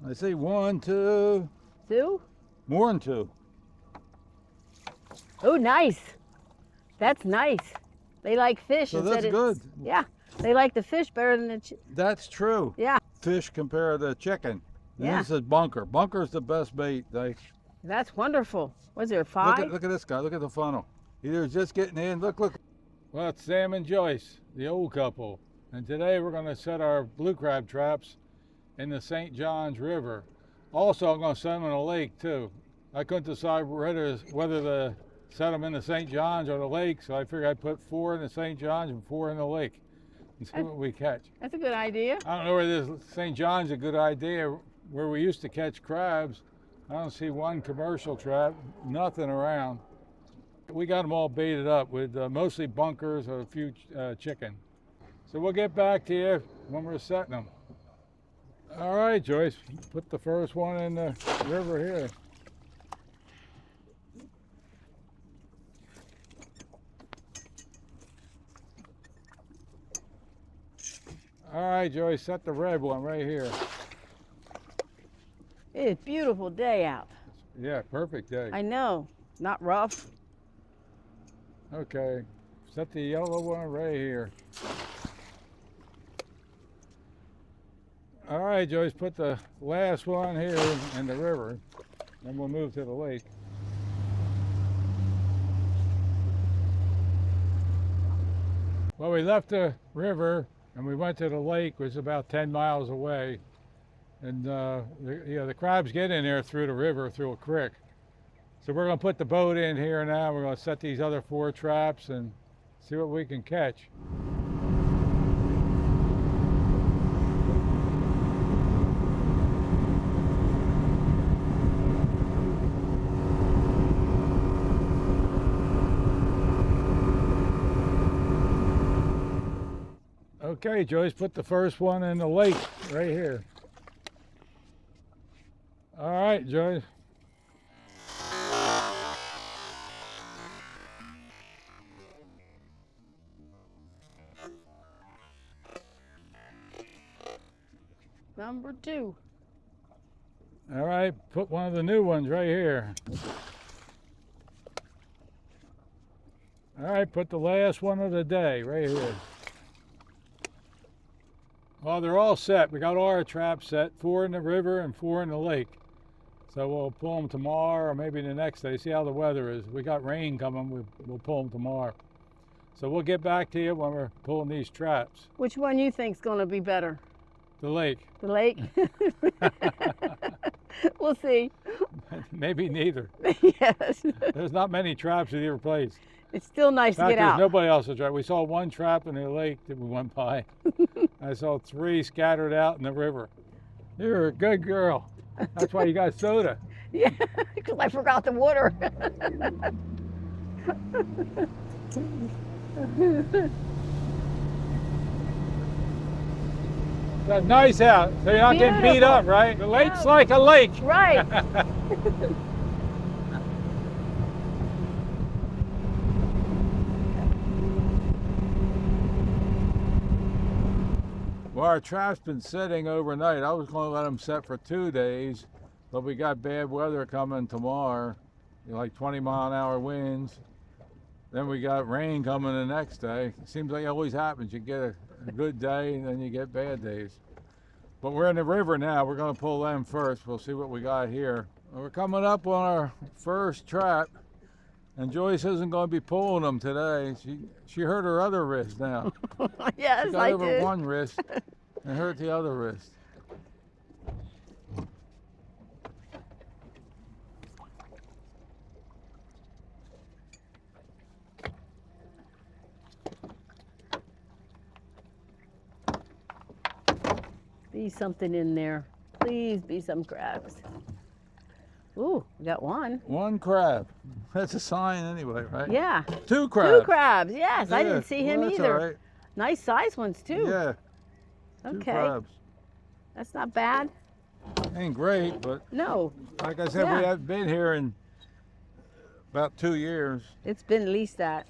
I see 1, 2. 2? More than 2. Oh, nice. That's nice. They like fish. So instead that's of, good. Yeah, they like the fish better than the That's true. Yeah. Fish compared to chicken. And Yeah. this is bunker. Bunker's the best bait. That's wonderful. Was there 5? Look at this guy. Look at the funnel. Either just getting in. Look. Well, it's Sam and Joyce, the old couple. And today we're going to set our blue crab traps in the St. Johns River. Also, I'm going to set them in a lake too. I couldn't decide whether to set them in the St. Johns or the lake, so I figured I'd put 4 in the St. Johns and 4 in the lake and see what we catch. That's a good idea. I don't know whether this St. John's is a good idea. Where we used to catch crabs, I don't see one commercial trap, nothing around. We got them all baited up with mostly bunkers or a few chicken. So we'll get back to you when we're setting them. All right, Joyce, put the first one in the river here. All right, Joyce, set the red one right here. It's a beautiful day out. Yeah, perfect day. I know. Not rough. Okay, set the yellow one right here. All right, Joyce, put the last one here in the river, and we'll move to the lake. Well, we left the river and we went to the lake, which is about 10 miles away. And the crabs get in there through the river, through a creek. So we're going to put the boat in here now. We're going to set these other 4 traps and see what we can catch. Okay, Joyce, put the first one in the lake right here. All right, Joyce. Number 2. All right, put one of the new ones right here. All right, put the last one of the day right here. Well, they're all set. We got all our traps set, 4 in the river and 4 in the lake. So we'll pull them tomorrow or maybe the next day, see how the weather is. We got rain coming, we'll pull them tomorrow. So we'll get back to you when we're pulling these traps. Which one you think's going to be better? The lake. The lake? We'll see. Maybe neither. Yes. There's not many traps in either place. It's still nice to get There's out. nobody else's trap. We saw 1 trap in the lake that we went by. I saw 3 scattered out in the river. You're a good girl. That's why you got soda. Yeah, because I forgot the water. It's nice out, so you're not getting beat up, right? The lake's like a lake. Right. Well, our trap's been sitting overnight. I was going to let them set for 2 days, but we got bad weather coming tomorrow, like 20-mile-an-hour winds. Then we got rain coming the next day. It seems like it always happens. You get a good day, and then you get bad days. But we're in the river now. We're going to pull them first. We'll see what we got here. We're coming up on our first trap, and Joyce isn't going to be pulling them today. She hurt her other wrist now. Yes, She got I over did. one wrist and hurt the other wrist. Be something in there. Please be some crabs. Ooh, we got 1. 1 crab. That's a sign anyway, right? Yeah. 2 crabs. 2 crabs. Yes, I Yeah, didn't see him well, that's either. all right. Nice size ones too. Yeah. 2 Okay. crabs. That's not bad. Ain't great, but No, like I said, we Yeah. haven't been here in about 2 years. it's been at least that.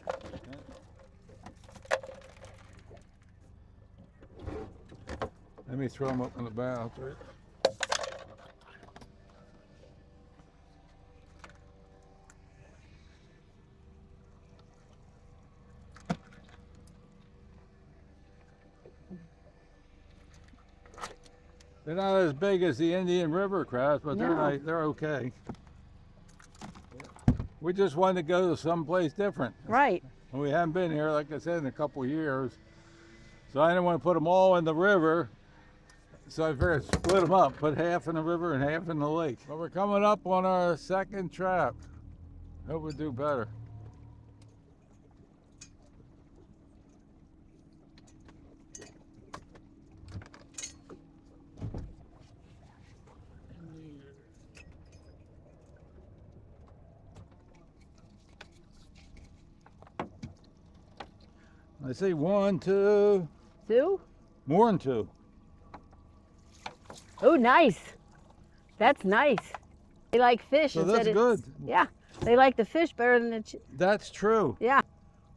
Let me throw them up in the bow. They're not as big as the Indian River crabs, but they're No. nice. They're okay. We just wanted to go to someplace different. Right. And we haven't been here, like I said, in a couple of years. So I didn't want to put them all in the river. So I figured split them up, put half in the river and half in the lake. But we're coming up on our second trap. Hope we do better. I see 1, 2, 2? more than 2. Oh, nice. That's nice. They like fish. So and that's said good. Yeah, they like the fish better than the That's true. yeah.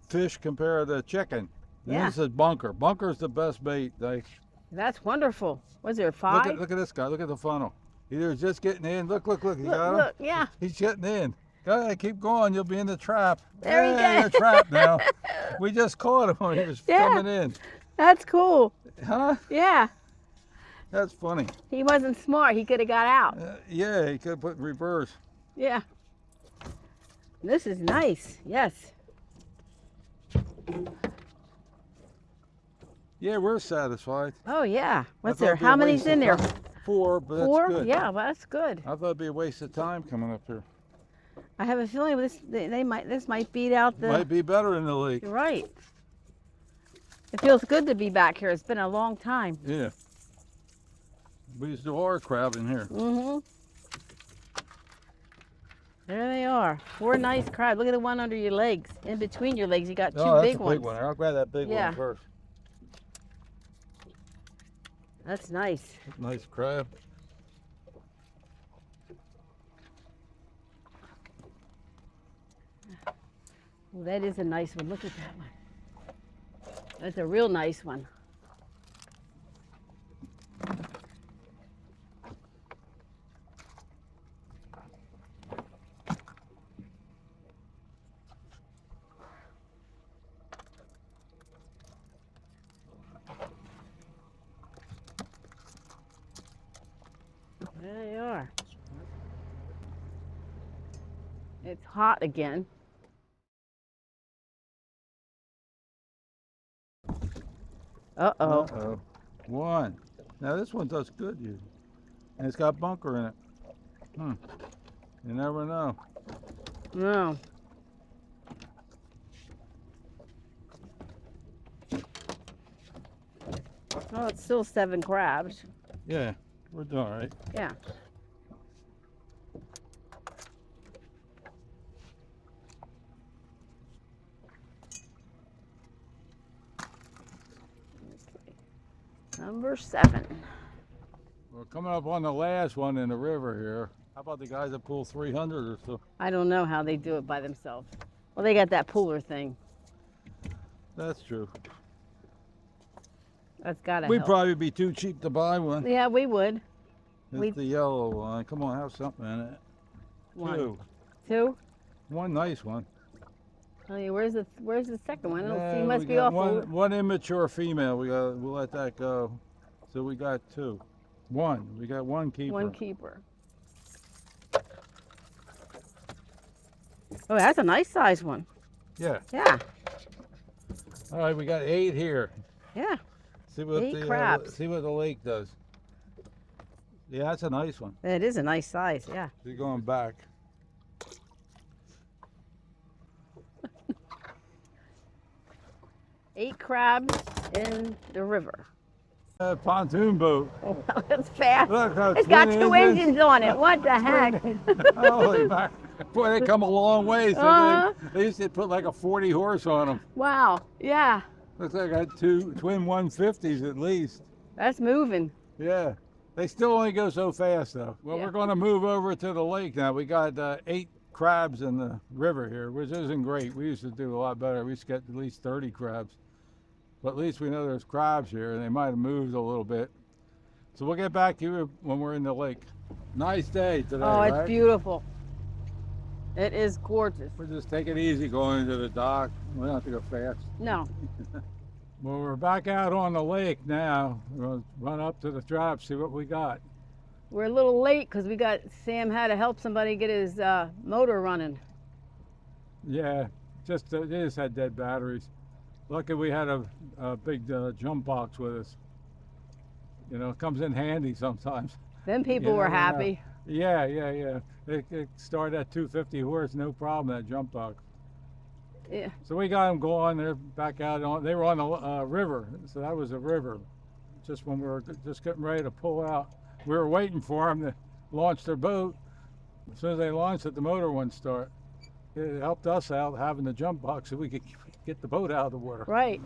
Fish compared to chicken. And Yeah. this is bunker. Bunker's the best bait. Like, That's wonderful. Was there 5? look at this guy. Look at the funnel. He's just getting in. Look. You got him? Look, yeah. He's getting in. Go ahead, keep going. You'll be in the trap. There he Hey, goes. you're trapped now. We just caught him when he was Yeah. coming in. That's cool. Huh? Yeah. That's funny. He wasn't smart. He could have got out. Yeah, he could put reverse. Yeah. This is nice. Yes. Yeah, we're satisfied. Oh yeah. What's I thought there? it'd be How a many's waste in of there? time. 4, but that's 4? good. Yeah, well, that's good. I thought it'd be a waste of time coming up here. I have a feeling this might beat out the. Might be better in the lake. You're right. It feels good to be back here. It's been a long time. Yeah. We used to do our crab in here. Mm-hmm. There they are. 4 nice crabs. Look at the one under your legs. In between your legs, you got 2 Oh, big that's a ones. big one. I'll grab that big Yeah. one first. That's nice. Nice crab. Well, that is a nice one. Look at that one. That's a real nice one. There they are. It's hot again. Uh-oh. Uh-oh. 1. Now this one does good, you. And it's got bunker in it. You never know. No. Oh, it's still 7 crabs. Yeah, we're doing all right. Yeah. Number 7. We're coming up on the last one in the river here. How about the guys that pull 300 or so? I don't know how they do it by themselves. Well, they got that puller thing. That's true. That's gotta We'd help. probably be too cheap to buy one. Yeah, we would. It's we- the yellow one. Come on, have something in it. 1. 2. 2? One nice one. Oh, yeah, where's the second one? I don't see. Yeah, Must we be got off. one immature female. We'll let that go. So we got 2. 1. We got 1 keeper. 1 keeper. Oh, that's a nice size one. Yeah. Yeah. All right, we got 8 here. Yeah. See what 8 the crabs. see what the lake does. Yeah, that's a nice one. It is a nice size. Yeah. She's going back. Eight crabs in the river. Pontoon boat. It's fast. Look, It's got twin 2 engines on it. What the heck? Holy mac. Boy, they come a long way. So Uh-huh. they used to put like a 40 horse on them. Wow. Yeah. Looks like I got 2 twin 150s at least. That's moving. Yeah. They still only go so fast though. Well, Yeah. we're going to move over to the lake now. We got 8 crabs in the river here, which isn't great. We used to do a lot better. We used to get at least 30 crabs. But at least we know there's crabs here, and they might have moved a little bit. So we'll get back to you when we're in the lake. Nice day today, Oh, it's right? beautiful. It is gorgeous. We're just taking it easy going into the dock. We don't have to go fast. No. Well, we're back out on the lake now. We're gonna run up to the trap, see what we got. We're a little late because Sam had to help somebody get his motor running. Yeah, they just had dead batteries. Lucky we had a big jump box with us. You know, it comes in handy sometimes. Then people were happy. Yeah. It started at 250 horse, no problem, that jump box. Yeah. So we got them going. They're back out on. They were on the river, so that was a river. Just when we were just getting ready to pull out, we were waiting for them to launch their boat. As soon as they launched it, the motor wouldn't start. It helped us out having the jump box so we could get the boat out of the water. Right.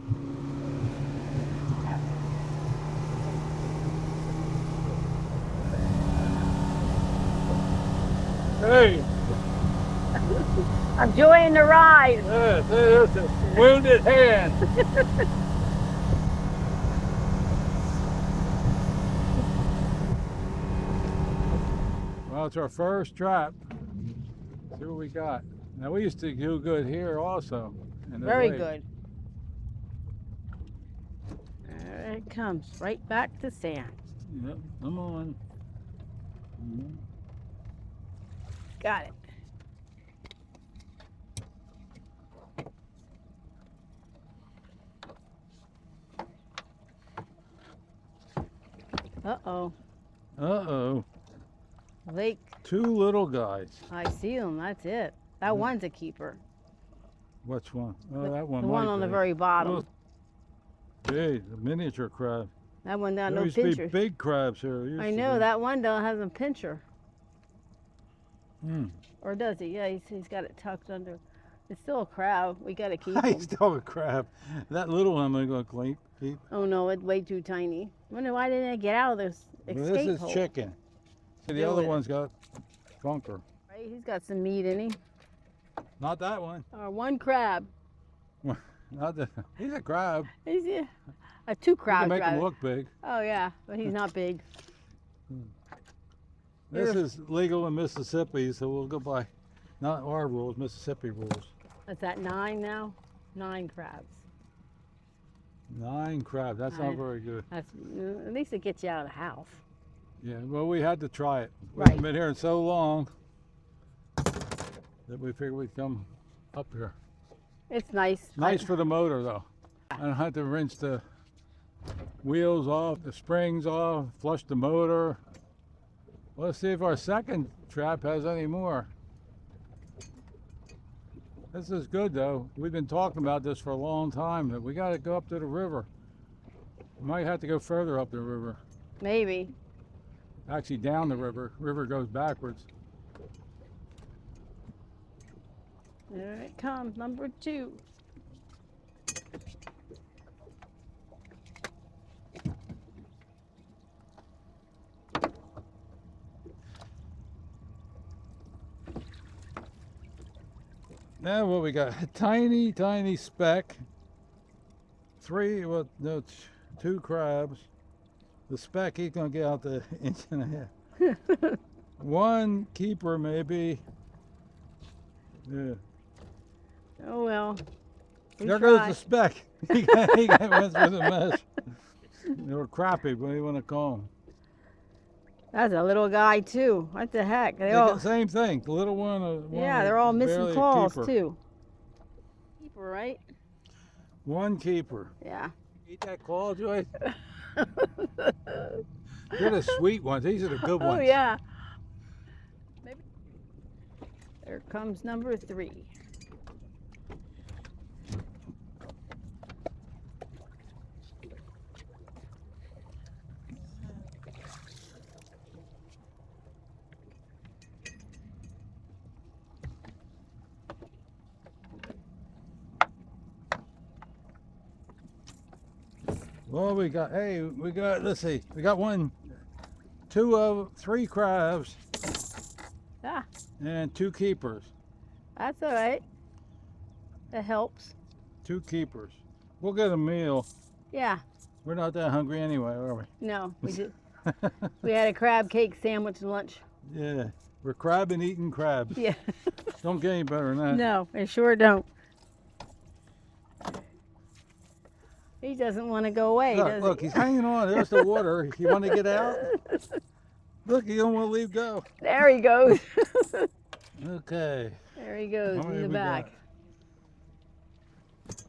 Hey. I'm enjoying the ride. There's a wounded hand. Well, it's our first trap. See what we got. Now we used to do good here also. Very good. There it comes, right back to sand. Yep, come on. Got it. Uh-oh. Uh-oh. Lake. Two little guys. I see them. That's it. That one's a keeper. Which one? Oh, that one. The one on the very bottom. Oh. Hey, the miniature crab. That one down, There no used to be pincher. big crabs here. I know, that one don't have a pincher. Hmm. Or does he? Yeah, he's got it tucked under. It's still a crab. We got to keep I him. still a crab. That little one I'm going to keep. Oh no, it's way too tiny. Wonder why didn't I get out of this escape Well, this is hole? chicken. The Do other it. one's got bunker. Right, he's got some meat in him. Not that one. One crab. Not the. He's a crab. He's two You crabs. can make him rather. look big. Oh yeah, but he's not big. This is legal in Mississippi, so we'll go by not our rules, Mississippi rules. What's that, 9 now? 9 crabs. 9 crabs. That's not 9. very good. That's at least it gets you out of the house. Yeah, well, we had to try it. Right. We've been here so long that we figured we'd come up here. It's nice. Nice for the motor, though. I don't have to rinse the wheels off, the springs off, flush the motor. Let's see if our second trap has any more. This is good, though. We've been talking about this for a long time, that we got to go up to the river. We might have to go further up the river. Maybe. Actually, down the river. River goes backwards. There it comes, number 2. Now what we got? A tiny, tiny speck. 2 crabs. The speck, he's gonna get out the 1.5 inches. 1 keeper maybe. Yeah. Oh well. There goes the speck. he went through the mesh. They were crappy, but you want to call them. That's a little guy too. What the heck? They got the same thing. The little one. Yeah, they're all missing barely a claws keeper. too. Keeper, right? 1 keeper. Yeah. Eat that claw, Joyce. They're the sweet ones. These are the good ones. Oh yeah. Maybe. There comes number 3. Well, let's see. We got 3 crabs Ah, and 2 keepers. that's all right. That helps. 2 keepers. We'll get a meal. Yeah. We're not that hungry anyway, are we? No, we did. We had a crab cake sandwich lunch. Yeah. We're crabbing eating crabs. Yeah. Don't get any better than that. No, it sure don't. He doesn't want to go away, Look, does look, he? he's hanging on. There's the water. You want to get out? Look, you don't want to leave go. There he goes. Okay. There he goes How in many the we back. got?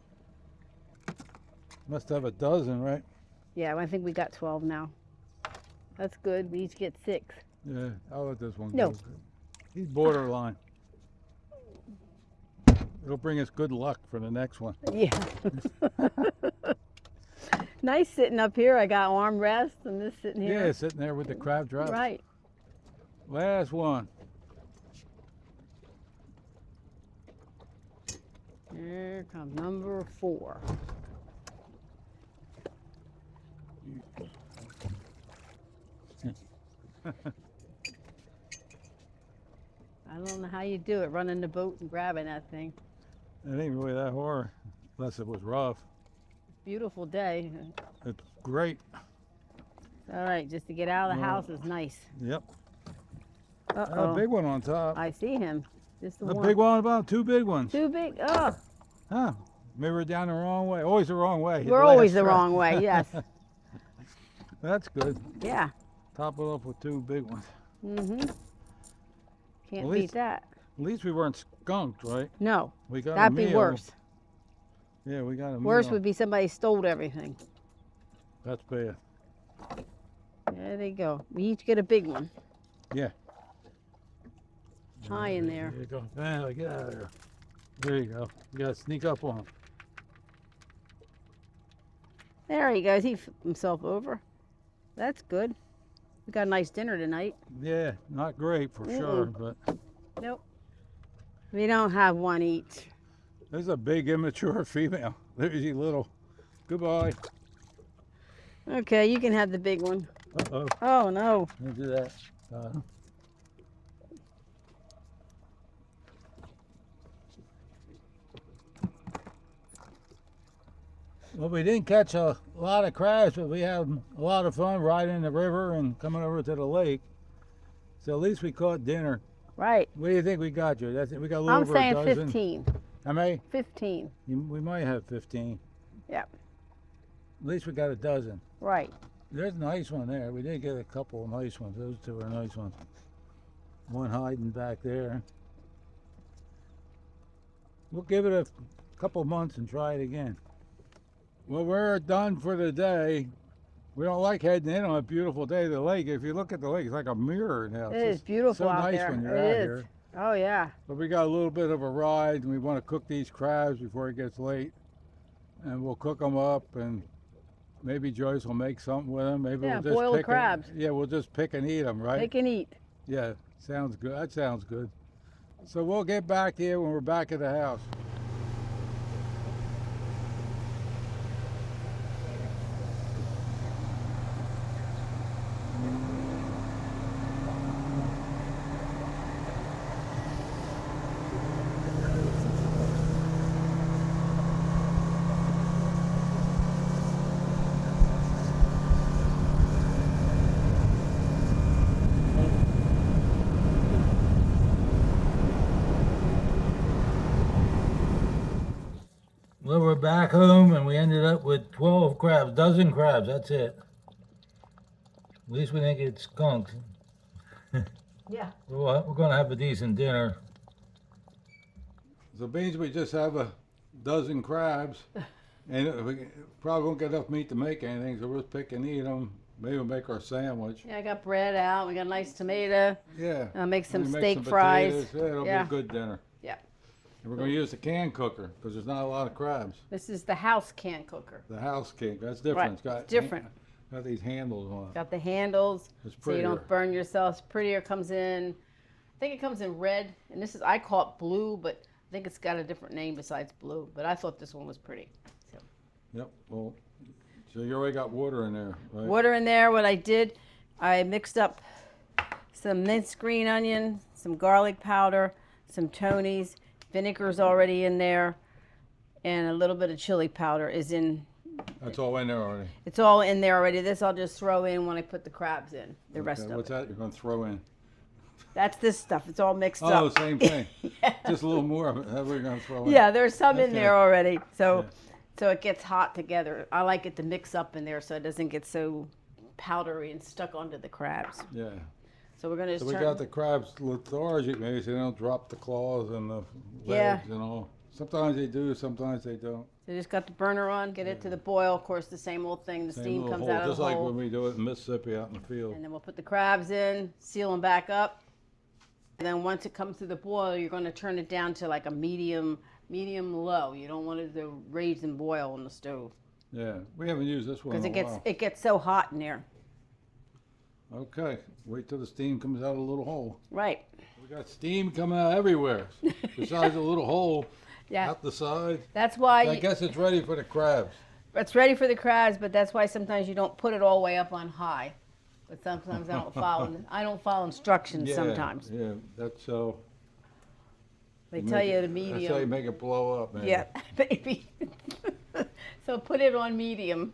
Must have a dozen, right? Yeah, I think we got 12 now. That's good. We each get 6. Yeah, I'll let this one No. go. He's borderline. It'll bring us good luck for the next one. Yeah. Nice sitting up here. I got armrests and this sitting here. Yeah, sitting there with the crab drops. Right. Last one. Here comes number 4. I don't know how you do it, running the boat and grabbing that thing. It ain't really that hard, unless it was rough. Beautiful day. It's great. All right, just to get out of the Well, house is nice. Yep. Uh-oh. A big one on top. I see him. Just the A one. big one, about 2 big ones. Too big. Oh, Huh. Maybe we're down the wrong way. Always the wrong way. we're always the wrong way. Yes. That's good. Yeah. Top it up with 2 big ones. Mhm. Can't At beat least- that. At least we weren't skunked, right? No, We got that'd a be meal. worse. Yeah, we got a Worse meal. would be somebody stole everything. That's bad. There they go. We each get a big one. Yeah. High in there. There you go. Ah, get out of there. There you go. You gotta sneak up on him. There he goes. He flipped himself over. That's good. We got a nice dinner tonight. Yeah, not great for sure, but Nope. We don't have one each. there's a big immature female. There's your little. Goodbye. Okay, you can have the big one. Uh-oh. Oh no. Don't do that. Well, we didn't catch a lot of crabs, but we had a lot of fun riding the river and coming over to the lake. So at least we caught dinner. Right. What do you think we got, Joe? That's it. We got a little I'm over saying a dozen. 15. How many? 15. We might have 15. Yep. At least we got a dozen. Right. There's a nice one there. We did get a couple of nice ones. Those 2 are nice ones. One hiding back there. We'll give it a couple months and try it again. Well, we're done for the day. We don't like heading in on a beautiful day to the lake. If you look at the lake, it's like a mirror now. It is beautiful so out nice there. when you're It out is. here. Oh yeah. But we got a little bit of a ride, and we want to cook these crabs before it gets late. And we'll cook them up, and maybe Joyce will make something with them. Maybe Yeah, we'll just boiled pick crabs. Yeah, we'll just pick and eat them, right? They can eat. Yeah, sounds good. That sounds good. So we'll get back to you when we're back at the house. Well, we're back home and we ended up with 12 crabs, dozen crabs, that's it. At least we didn't get skunked. Yeah. We're going to have a decent dinner. So it means we just have a dozen crabs, and we probably won't get enough meat to make anything, so we'll just pick and eat them. Maybe we'll make our sandwich. Yeah, I got bread out. We got a nice tomato. Yeah. I'll make some Maybe steak some fries. potatoes. Yeah, it'll Yeah. be a good dinner. Yeah. And we're going to use the CanCooker because there's not a lot of crabs. This is the house CanCooker. The house can, that's different. Right, It's got it's different. Got these handles on it. Got the handles It's so you prettier. don't burn yourself. It's prettier. Comes in, I think it comes in red, and this is, I call it blue, but I think it's got a different name besides blue. But I thought this one was pretty. So. Yep. Well, so you already got water in there, right? Water in there. What I did, I mixed up some minced green onion, some garlic powder, some Tony's, vinegar's already in there, and a little bit of chili powder is in. That's all in there already. It's all in there already. This I'll just throw in when I put the crabs in. The rest of What's it. that you're going to throw in? That's this stuff. It's all mixed Oh, up. same thing. Yeah. Just a little more of it. That we're going to throw in. Yeah, there's some in Okay. there already. So Yeah. So it gets hot together. I like it to mix up in there so it doesn't get so powdery and stuck onto the crabs. Yeah. So we're gonna So just we turn. got the crabs lethargic, maybe so they don't drop the claws and the Yeah. legs and all. Sometimes they do, sometimes they don't. So just got the burner on, get it to the boil. Of course, the same old thing. The Same steam little comes hole, out of just the like hole. when we do it in Mississippi out in the field. And then we'll put the crabs in, seal them back up. And then once it comes to the boil, you're going to turn it down to like a medium low. You don't want it to raise and boil on the stove Yeah, we haven't used this one because in a while. it gets so hot in there. Okay, wait till the steam comes out of the little hole. Right. We got steam coming out everywhere, besides the little hole Yeah. out the side. That's why I guess it's ready for the crabs. it's ready for the crabs, but that's why sometimes you don't put it all the way up on high. But sometimes I don't follow instructions sometimes. Yeah, that's so. They tell you the medium. That's how you make it blow up, man. Yeah, baby. So put it on medium.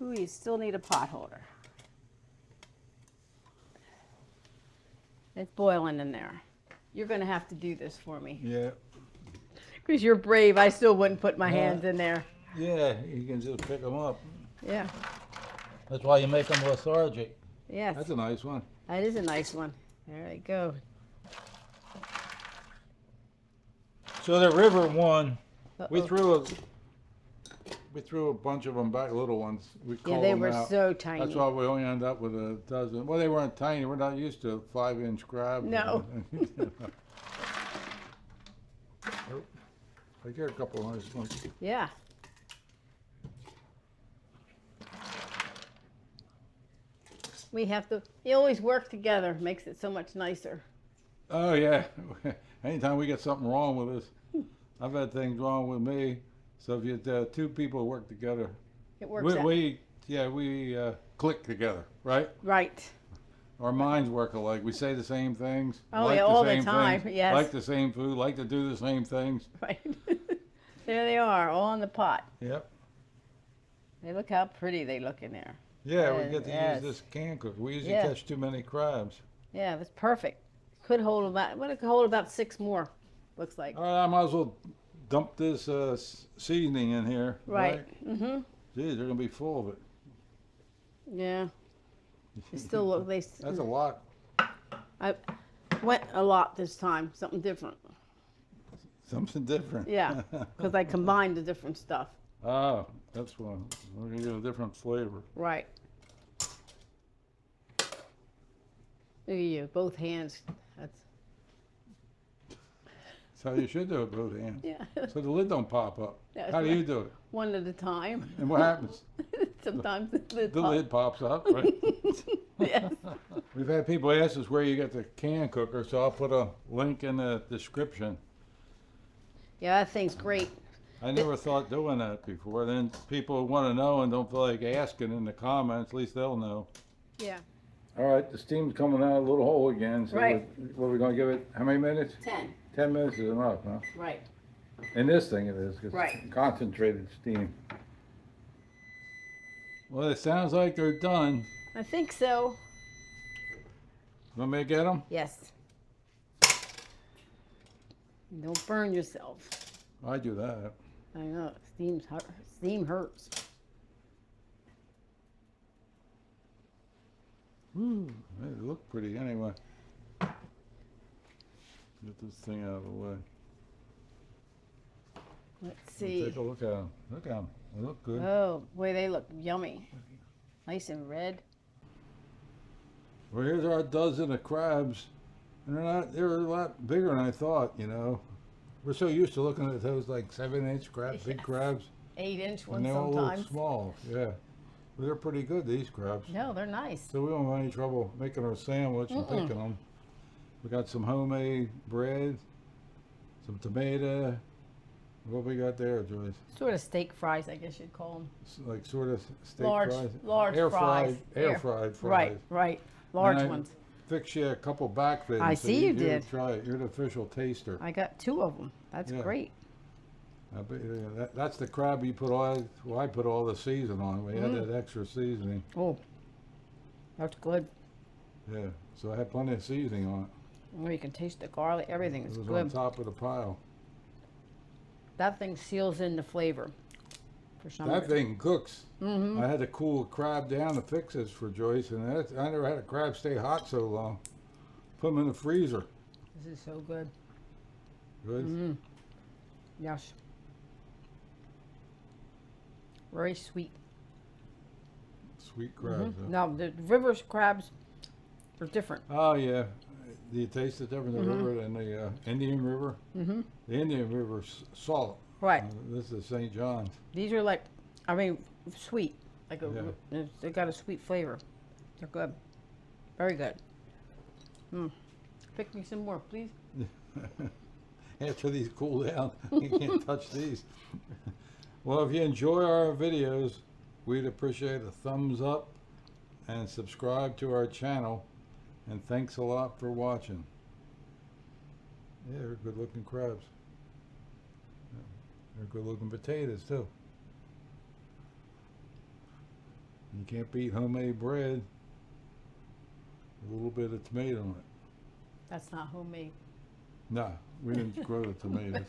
Ooh, you still need a pot holder. It's boiling in there. You're going to have to do this for me. Yeah. Because you're brave. I still wouldn't put my hands in there. Yeah, you can just pick them up. Yeah. That's why you make them lethargic. Yes. That's a nice one. That is a nice one. There you go. So the river one, we Uh-oh. threw a bunch of them back, little ones. We Yeah, called they them were out. so tiny. That's why we only ended up with a dozen. Well, they weren't tiny. We're not used to 5-inch crabs. No. Oh, I get a couple of nice ones. Yeah. We have to, you always work together, makes it so much nicer. Oh yeah. Anytime we get something wrong with us, I've had things wrong with me. So if you two people work together, It works out. we click together, right? Right. Our minds work alike. We say the same things. Oh, like yeah, all the same time, things, yes. Like the same food. Like to do the same things. Right. There they are, all in the pot. Yep. They look how pretty they look in there. Yeah, we get to Yes. use this CanCooker. We usually Yeah. catch too many crabs. Yeah, that's perfect. Could hold about, what, it could hold about 6 more, looks like. All right, I might as well dump this seasoning in here. Right. Mm-hmm. Geez, they're gonna be full of it. Yeah. They still look, That's a lot. I went a lot this time, something different. Something different. Yeah, because I combined the different stuff. Oh, that's one. We're gonna get a different flavor. Right. Look at you, both hands. That's, That's how you should do it, both hands. yeah. So the lid don't pop up. That's How do right. you do it? One at a time. And what happens? Sometimes the lid The pops. lid pops up, right? Yes. We've had people ask us where you get the CanCooker, so I'll put a link in the description. Yeah, that thing's great. I never thought doing that before. Then people want to know and don't feel like asking in the comments. At least they'll know. Yeah. All right, the steam's coming out of the little hole again. So Right. what are we going to give it? How many minutes? 10. 10 minutes is enough, huh? Right. In this thing it is, 'cause Right. concentrated steam. Well, it sounds like they're done. I think so. Want me to get them? Yes. Don't burn yourself. I do that. I know. Steam hurts. Woo, they look pretty anyway. Get this thing out of the way. Let's see. Take a look at them. Look at them. They look good. Oh, boy, they look yummy. Nice and red. Well, here's our dozen of crabs. And they're a lot bigger than I thought, you know. We're so used to looking at those like 7-inch crabs, big Yes. crabs. 8-inch And ones they all sometimes. look small, yeah. But they're pretty good, these crabs. No, they're nice. So we don't have any trouble making our sandwich and picking them. We got some homemade bread, some tomato. What we got there, Joyce? Sort of steak fries, I guess you'd call them. Like sort of steak Large- fries? large air fries. Fried, air fried fries. Right, right. Large And I ones. Fix you a couple back fins. I so see you gotta did. Try it. You're the official taster. I got 2 of them. That's Yeah. great. I bet you that's the crab you put all. Well, I put all the season on. We had that extra seasoning. Oh, that's good. Yeah. So I had plenty of seasoning on it. Oh, you can taste the garlic. Everything is It was on good. top of the pile. That thing seals in the flavor. For some That reason. thing cooks. Mm-hmm. I had to cool a crab down to fix this for Joyce, and I never had a crab stay hot so long. Put them in the freezer. This is so good. Good. Mm-hmm. Yes. Very sweet. Sweet crabs. Mm-hmm. Now the river crabs are different. Oh yeah. Do you taste the difference in the Mhm. river and the Indian River? Mm-hmm. The Indian River's salt. Right. This is St. John's. These are like, I mean, sweet. Like Yeah. they got a sweet flavor. They're good. Very good. Pick me some more, please. After these cool down, you can't touch these. Well, if you enjoy our videos, we'd appreciate a thumbs up and subscribe to our channel. And thanks a lot for watching. Yeah, they're good looking crabs. Yeah, they're good looking potatoes too. You can't beat homemade bread. A little bit of tomato in it. That's not homemade. No, we didn't grow the tomatoes.